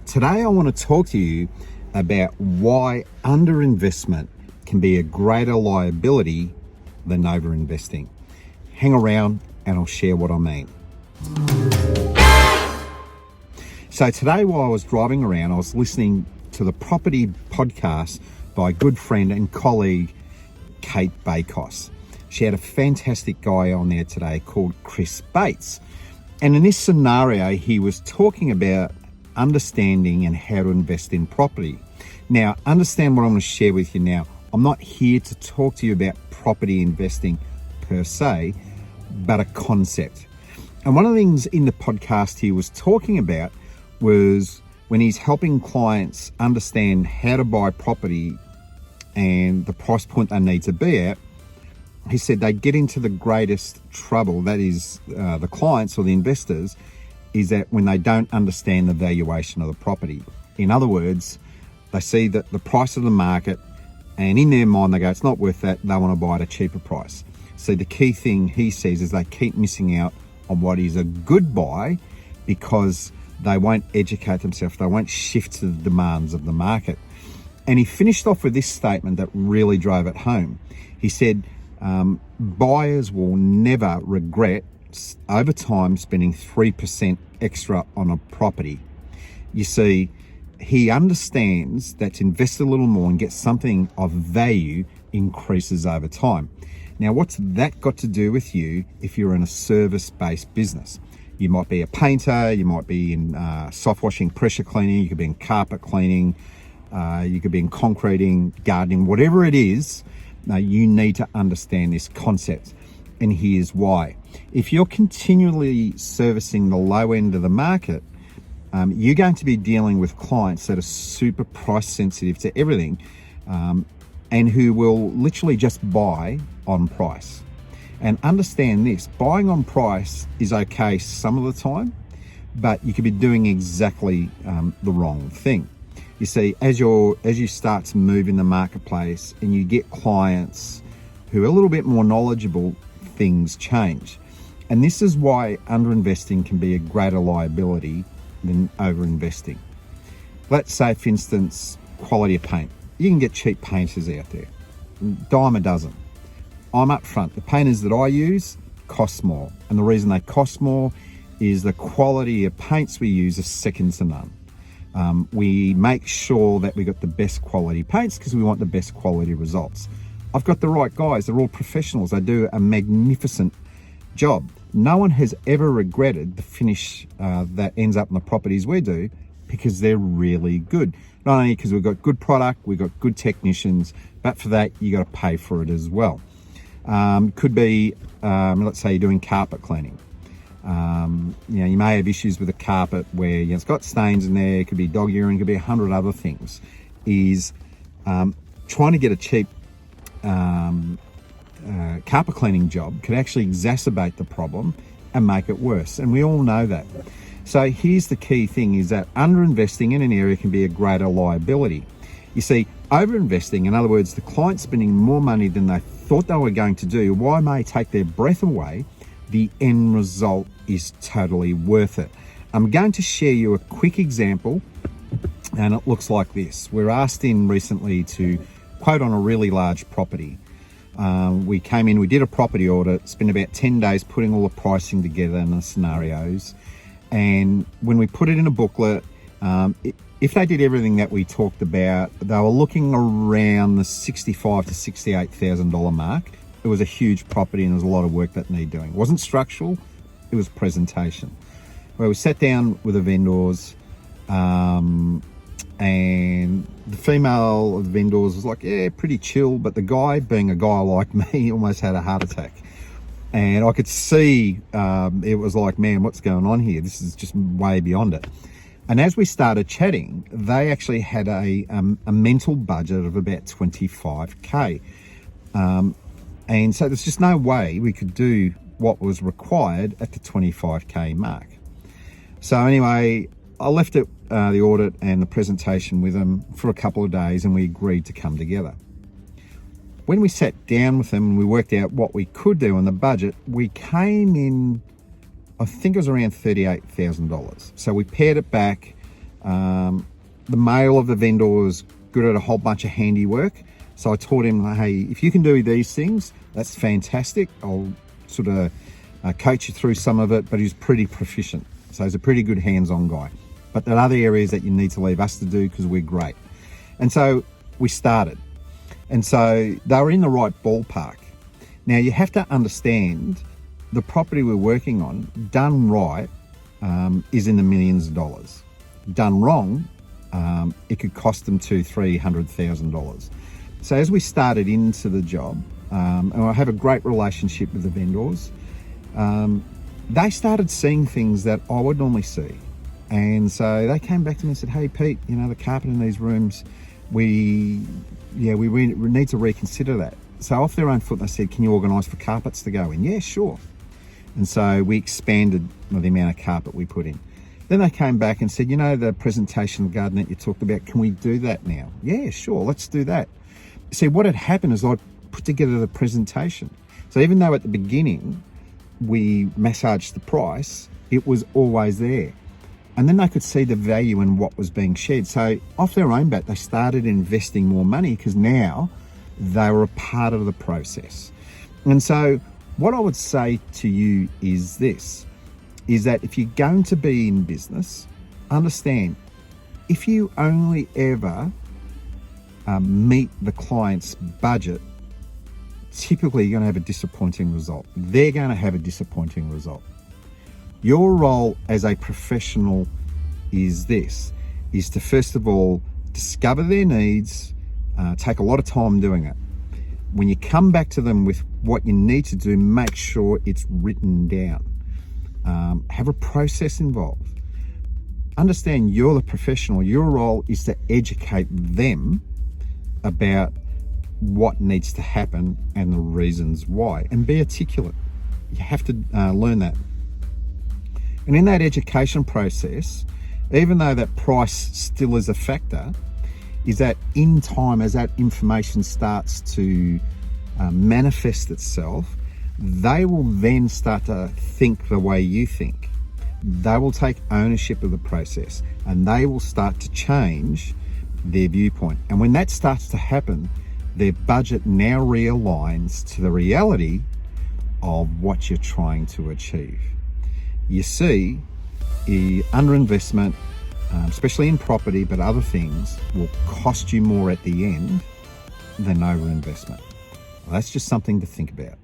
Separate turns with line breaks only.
Today I want to talk to you about why underinvestment can be a greater liability than overinvesting. Hang around and I'll share what I mean. So today while I was driving around, I was listening to the property podcast by a good friend and colleague, Cate Bakos. She had a fantastic guy on there today called Chris Bates. And in this scenario, he was talking about understanding and how to invest in property. Now, understand what I'm going to share with you now. I'm not here to talk to you about property investing per se, but a concept. And one of the things in the podcast he was talking about was when he's helping clients understand how to buy property and the price point they need to be at, he said they get into the greatest trouble, that is the clients or the investors, is that when they don't understand the valuation of the property. In other words, they see that the price of the market and in their mind they go, it's not worth that, they want to buy at a cheaper price. So the key thing he says is they keep missing out on what is a good buy because they won't educate themselves, they won't shift to the demands of the market. And he finished off with this statement that really drove it home. He said, buyers will never regret over time spending 3% extra on a property. You see, he understands that to invest a little more and get something of value increases over time. Now, what's that got to do with you if you're in a service-based business? You might be a painter, you might be in soft washing, pressure cleaning, you could be in carpet cleaning, you could be in concreting, gardening, whatever it is. Now, you need to understand this concept, and here's why. If you're continually servicing the low end of the market, you're going to be dealing with clients that are super price sensitive to everything, and who will literally just buy on price. And understand this, buying on price is okay some of the time, but you could be doing exactly the wrong thing. You see, as you start to move in the marketplace and you get clients who are a little bit more knowledgeable, things change. And this is why underinvesting can be a greater liability than overinvesting. Let's say, for instance, quality of paint. You can get cheap painters out there, dime a dozen. I'm up front. The painters that I use cost more. And the reason they cost more is the quality of paints we use is second to none. We make sure that we got the best quality paints because we want the best quality results. I've got the right guys. They're all professionals. They do a magnificent job. No one has ever regretted the finish that ends up in the properties we do because they're really good. Not only because we've got good product, we've got good technicians, but for that, you got to pay for it as well. Could be, let's say you're doing carpet cleaning. You may have issues with a carpet where it's got stains in there. It could be dog urine, it could be 100 other things. Is trying to get a cheap carpet cleaning job could actually exacerbate the problem and make it worse. And we all know that. So here's the key thing is that underinvesting in an area can be a greater liability. You see, overinvesting, in other words, the client spending more money than they thought they were going to do, while it may take their breath away, the end result is totally worth it. I'm going to share you a quick example, and it looks like this. We're asked in recently to quote on a really large property. We came in, we did a property audit, spent about 10 days putting all the pricing together and the scenarios. And when we put it in a booklet, if they did everything that we talked about, they were looking around the $65,000 to $68,000 mark. It was a huge property and there was a lot of work that needed doing. It wasn't structural, it was presentation. Where we sat down with the vendors, and the female of the vendors was like, yeah, pretty chill, but the guy, being a guy like me, almost had a heart attack. And I could see it was like, man, what's going on here? This is just way beyond it. And as we started chatting, they actually had a mental budget of about $25K. And so there's just no way we could do what was required at the $25K mark. So anyway, I left it, the audit and the presentation with them for a couple of days, and we agreed to come together. When we sat down with them and we worked out what we could do on the budget, we came in, I think it was around $38,000. So we pared it back The male of the vendor was good at a whole bunch of handiwork. So I taught him, hey, if you can do these things, that's fantastic. I'll sort of coach you through some of it, but he's pretty proficient. So he's a pretty good hands-on guy. But there are other areas that you need to leave us to do because we're great. And so we started. And so they were in the right ballpark. Now you have to understand the property we're working on, done right, is in the millions of dollars. Done wrong, it could cost them $200,000-300,000. So as we started into the job, and I have a great relationship with the vendors, they started seeing things that I would normally see. And so they came back to me and said, hey Pete, you know, the carpet in these rooms, we need to reconsider that. So off their own foot, they said, can you organise for carpets to go in? Yeah, sure. And so we expanded the amount of carpet we put in. Then they came back and said, you know, the presentation garden that you talked about, can we do that now? Yeah, sure, let's do that. See, what had happened is I put together the presentation. So even though at the beginning we massaged the price, it was always there. And then they could see the value in what was being shared. So off their own bat, they started investing more money because now they were a part of the process. And so what I would say to you is this, is that if you're going to be in business, understand, if you only ever meet the client's budget, typically you're going to have a disappointing result. They're going to have a disappointing result. Your role as a professional is this, is to first of all, discover their needs, take a lot of time doing it. When you come back to them with what you need to do, make sure it's written down. Have a process involved. Understand you're the professional. Your role is to educate them about what needs to happen and the reasons why, and be articulate. You have to learn that. And in that education process, even though that price still is a factor, is that in time, as that information starts to manifest itself, they will then start to think the way you think. They will take ownership of the process and they will start to change their viewpoint. And when that starts to happen, their budget now realigns to the reality of what you're trying to achieve. You see, underinvestment, especially in property, but other things, will cost you more at the end than overinvestment. Well, that's just something to think about.